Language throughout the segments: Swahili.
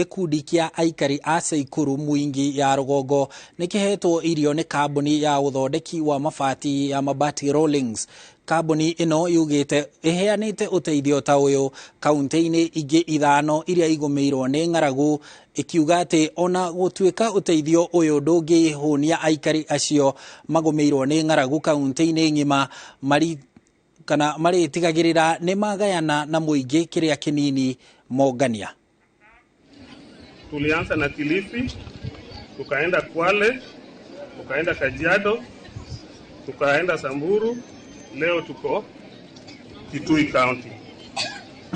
Gikundi kia aikari a Seikuru Mwingi ya Rugongo nikihetwo irio ni kambuni ya uthondeki wa mabati ya Mabati Rollings. Kambuni ino yugite iheanite uteithio ta uyu kaunti-ini ingi ithano iria igumirwo ni ng'aragu, ikiuga ati ona gutuika uteithio uyu ndungihunia aikari acio magumirwo ni ng'aragu kaunti-ini ng'ima maritigagirira ni magayana na muingi kiria kinini mongania. Tulianza na Kilifi, tukaenda Kwale, tukaenda Kajiado, tukaenda Samburu, leo tuko Kitui County.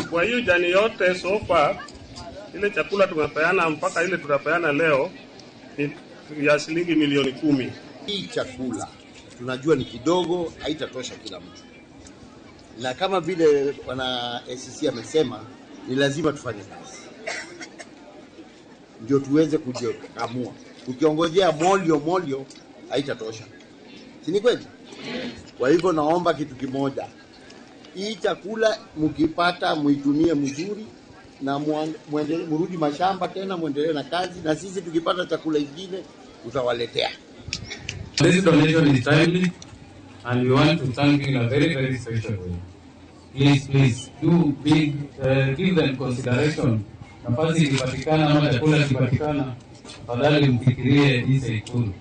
Kwa hiyo jani yote so far, ile chakula tumepeana mpaka ile tutapeana leo ni ya shilingi milioni 10. Hii chakula tunajua ni kidogo, haitatosha kila mtu. Na kama vile wana ACC amesema, ni lazima tufanye kazi ndio tuweze kujiamua. Ukiongojea molio haitatosha. Si ni kweli? Kwa hivyo naomba kitu kimoja. Hii chakula mkipata muitumie mzuri na murudi mashamba tena muendelee na kazi, na sisi tukipata chakula kingine utawaletea. This donation is timely and we want to thank you in a very, very special way. Please do give them consideration. Nafasi ikipatikana ama chakula ikipatikana, tafadhali mfikirie hii Seikuru.